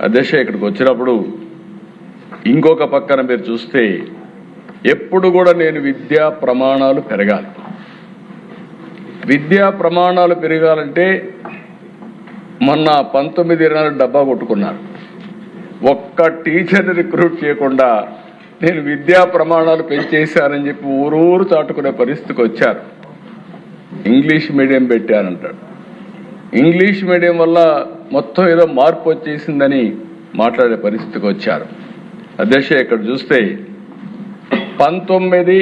అధ్యక్ష ఇక్కడికి వచ్చినప్పుడు ఇంకొక పక్కన మీరు చూస్తే ఎప్పుడు కూడా నేను విద్యా ప్రమాణాలు పెరగాలి, విద్యా ప్రమాణాలు పెరగాలంటే మొన్న 19 డబ్బా కొట్టుకున్నారు. ఒక్క టీచర్ని రిక్రూట్ చేయకుండా నేను విద్యా ప్రమాణాలు పెంచేశానని చెప్పి ఊరూరు చాటుకునే పరిస్థితికి వచ్చారు. ఇంగ్లీష్ మీడియం పెట్టానంటాడు. ఇంగ్లీష్ మీడియం వల్ల మొత్తం ఏదో మార్పు వచ్చేసిందని మాట్లాడే పరిస్థితికి వచ్చారు. అధ్యక్ష ఇక్కడ చూస్తే 1995,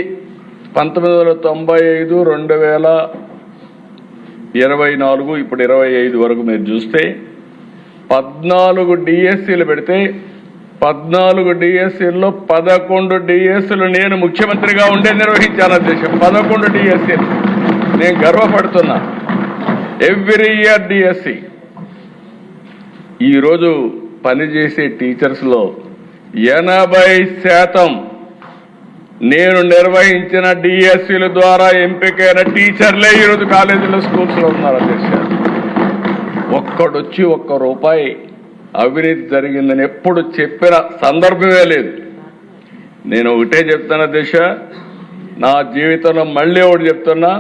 2024 ఇప్పుడు 25 వరకు మీరు చూస్తే 14 డిఎస్సీలు పెడితే 14 డిఎస్సీల్లో 11 డిఎస్సీలు నేను ముఖ్యమంత్రిగా ఉండే నిర్వహించాను అధ్యక్ష. 11 డిఎస్సీలు నేను గర్వపడుతున్నా. Every year DSC. ఈరోజు పనిచేసే టీచర్స్లో 80% నేను నిర్వహించిన డిఎస్సీల ద్వారా ఎంపికైన టీచర్లే ఈరోజు కాలేజీలో స్కూల్స్లో ఉన్నారు అధ్యక్ష. ఒక్కడొచ్చి ₹1 అవినీతి జరిగిందని ఎప్పుడు చెప్పిన సందర్భమే లేదు. నేను ఒకటే చెప్తాను అధ్యక్ష, నా జీవితంలో మళ్ళీ ఒకటి చెప్తున్నా,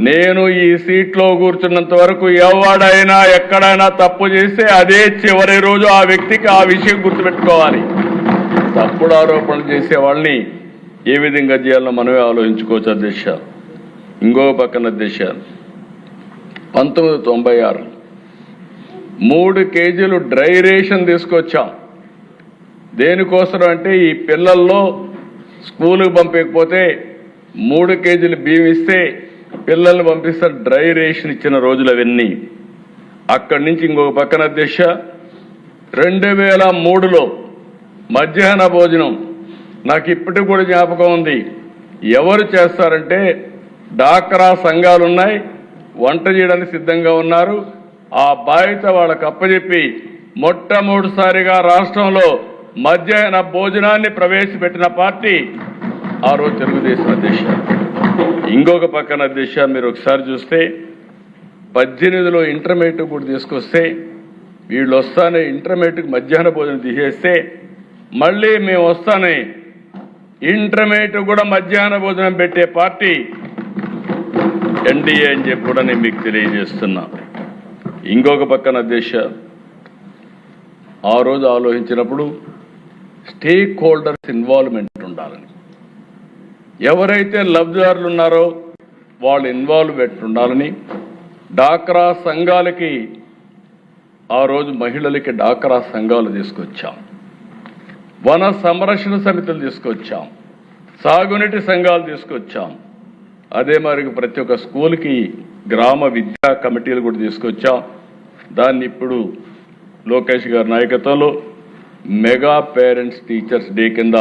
నేను ఈ సీట్లో కూర్చున్నంత వరకు ఎవడైనా ఎక్కడైనా తప్పు చేస్తే అదే చివరి రోజు ఆ వ్యక్తికి ఆ విషయం గుర్తుపెట్టుకోవాలి. తప్పుడు ఆరోపణలు చేసే వాళ్ళని ఏ విధంగా చేయాలో మనమే ఆలోచించుకోవచ్చు అధ్యక్ష. ఇంకో పక్కన అధ్యక్ష 1996 3 కేజీలు డ్రై రేషన్ తీసుకొచ్చాం. దేనికోసం అంటే ఈ పిల్లల్లో స్కూలుకు పంపకపోతే 3 కేజీలు బియ్యం ఇస్తే పిల్లల్ని పంపిస్తారు. డ్రై రేషన్ ఇచ్చిన రోజులు అవన్నీ. అక్కడి నుంచి ఇంకొక పక్కన అధ్యక్ష 2003లో మధ్యాహ్న భోజనం నాకు ఇప్పటికి కూడా జ్ఞాపకం ఉంది. ఎవరు చేస్తారంటే డాక్రా సంఘాలు ఉన్నాయి, వంట చేయడానికి సిద్ధంగా ఉన్నారు. ఆ బాధ్యత వాళ్ళకు అప్పచెప్పి మొట్టమొదటిసారిగా రాష్ట్రంలో మధ్యాహ్న భోజనాన్ని ప్రవేశపెట్టిన పార్టీ ఆ రోజు తెలుగుదేశం అధ్యక్ష. ఇంకొక పక్కన అధ్యక్ష మీరు ఒకసారి చూస్తే 18లో ఇంటర్మీడియట్ కూడా తీసుకొస్తే వీళ్ళు వస్తానే ఇంటర్మీడియట్కి మధ్యాహ్న భోజనం తీసేస్తే మళ్ళీ మేము వస్తానే ఇంటర్మీడియట్ కూడా మధ్యాహ్న భోజనం పెట్టే పార్టీ ఎన్డీఏ అని చెప్పి కూడా నేను మీకు తెలియజేస్తున్నా. ఇంకొక పక్కన అధ్యక్ష ఆ రోజు ఆలోచించినప్పుడు స్టేక్ హోల్డర్స్ ఇన్వాల్వ్మెంట్ ఉండాలని, ఎవరైతే లబ్ధిదారులు ఉన్నారో వాళ్ళు ఇన్వాల్వ్మెంట్ ఉండాలని డాక్రా సంఘాలకి ఆ రోజు మహిళలకి డాక్రా సంఘాలు తీసుకొచ్చాం, వన సంరక్షణ సమితులు తీసుకొచ్చాం, సాగునీటి సంఘాలు తీసుకొచ్చాం. అదే మరి ప్రతి ఒక్క స్కూల్కి గ్రామ విద్యా కమిటీలు కూడా తీసుకొచ్చాం. దాన్ని ఇప్పుడు లోకేష్ గారి నాయకత్వంలో మెగా పేరెంట్స్ టీచర్స్ డే కింద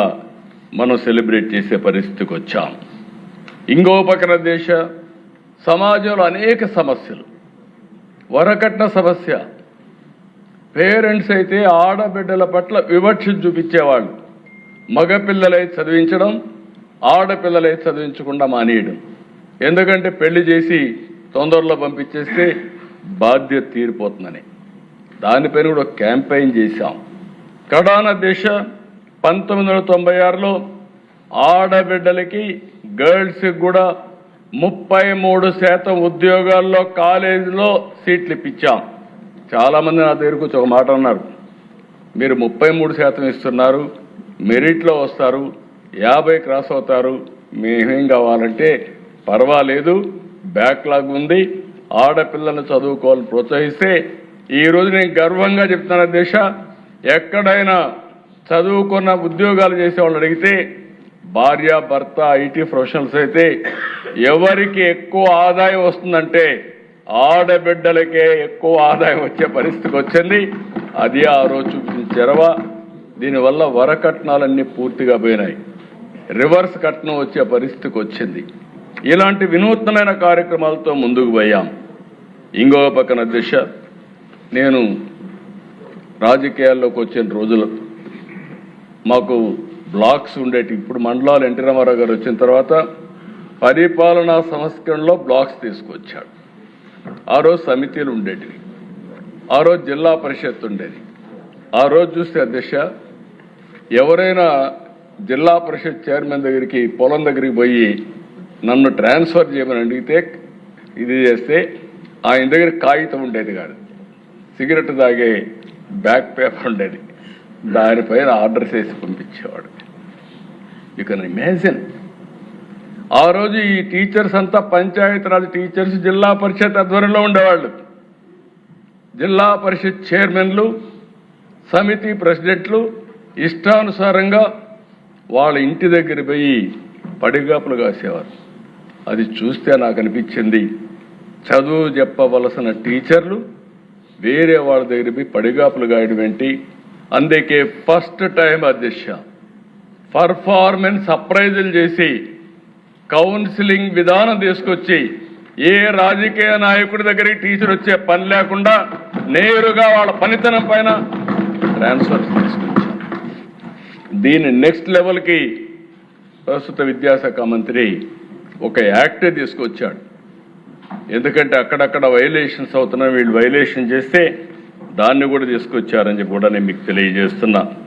మనం సెలబ్రేట్ చేసే పరిస్థితికి వచ్చాం. ఇంకో పక్కన దేశ సమాజంలో అనేక సమస్యలు, వరకట్న సమస్య. పేరెంట్స్ అయితే ఆడబిడ్డల పట్ల వివక్ష చూపించేవాళ్ళు. మగపిల్లలై చదివించడం, ఆడపిల్లలై చదివించకుండా మానేయడం. ఎందుకంటే పెళ్లి చేసి తొందరలో పంపించేస్తే బాధ్యత తీరిపోతుందని దానిపైన కూడా క్యాంపెయిన్ చేశాం. కడాన దేశ 1996లో ఆడబిడ్డలకి గర్ల్స్కి కూడా 33% ఉద్యోగాల్లో కాలేజీలో సీట్లు ఇప్పించాం. చాలామంది నా దగ్గరకు వచ్చి ఒక మాట అన్నారు, మీరు 33% ఇస్తున్నారు, మెరిట్లో వస్తారు, 50 క్రాస్ అవుతారు, మేమేం కావాలంటే పర్వాలేదు, బ్యాక్లాగ్ ఉంది, ఆడపిల్లలను చదువుకోవాలని ప్రోత్సహిస్తే ఈరోజు నేను గర్వంగా చెప్తున్నా దేశ, ఎక్కడైనా చదువుకున్న ఉద్యోగాలు చేసేవాళ్ళు అడిగితే భార్య భర్త ఐటీ ప్రొఫెషనల్స్ అయితే ఎవరికి ఎక్కువ ఆదాయం వస్తుందంటే ఆడబిడ్డలకే ఎక్కువ ఆదాయం వచ్చే పరిస్థితికి వచ్చింది. అది ఆ రోజు చూపించిన చెరవ. దీనివల్ల వరకట్నాలన్నీ పూర్తిగా పోయినాయి, రివర్స్ కట్నం వచ్చే పరిస్థితికి వచ్చింది. ఇలాంటి వినూత్నమైన కార్యక్రమాలతో ముందుకు పోయాం. ఇంకో పక్కన దిశ, నేను రాజకీయాల్లోకి వచ్చిన రోజులు మాకు బ్లాక్స్ ఉండేటి. ఇప్పుడు మండలాలు ఎన్టీ రామారావు గారు వచ్చిన తర్వాత పరిపాలనా సంస్కరణలో బ్లాక్స్ తీసుకొచ్చాడు. ఆ రోజు సమితిలు ఉండేటివి, ఆ రోజు జిల్లా పరిషత్ ఉండేది. ఆ రోజు చూస్తే అధ్యక్ష, ఎవరైనా జిల్లా పరిషత్ చైర్మన్ దగ్గరికి పొలం దగ్గరికి పోయి నన్ను ట్రాన్స్ఫర్ చేయమని అడిగితే ఇది చేస్తే ఆయన దగ్గర కాగితం ఉండేది కాదు, సిగరెట్ తాగే బ్యాక్ పేపర్ ఉండేది, దానిపైన ఆర్డర్ చేసి పంపించేవాడు. You can imagine. ఆ రోజు ఈ టీచర్స్ అంతా పంచాయతీరాజ్ టీచర్స్ జిల్లా పరిషత్ ఆధ్వర్యంలో ఉండేవాళ్ళు. జిల్లా పరిషత్ చైర్మన్లు, సమితి ప్రెసిడెంట్లు ఇష్టానుసారంగా వాళ్ళ ఇంటి దగ్గర పోయి పడిగాపులు కాసేవారు. అది చూస్తే నాకు అనిపించింది, చదువు చెప్పవలసిన టీచర్లు వేరే వాళ్ళ దగ్గర పోయి పడిగాపులు గాయడం ఏంటి? అందుకే ఫస్ట్ టైం అధ్యక్ష పర్ఫార్మెన్స్ అప్రైజల్ చేసి కౌన్సిలింగ్ విధానం తీసుకొచ్చి ఏ రాజకీయ నాయకుడి దగ్గరికి టీచర్ వచ్చే పని లేకుండా నేరుగా వాళ్ళ పనితనం పైన ట్రాన్స్ఫర్స్ తీసుకొచ్చాం. దీని నెక్స్ట్ లెవెల్కి ప్రస్తుత విద్యాశాఖ మంత్రి ఒక యాక్ట్ తీసుకొచ్చాడు. ఎందుకంటే అక్కడక్కడ వైలేషన్స్ అవుతున్నా, వీళ్ళు వైలేషన్ చేస్తే దాన్ని కూడా తీసుకొచ్చారని చెప్పి కూడా నేను మీకు తెలియజేస్తున్నా.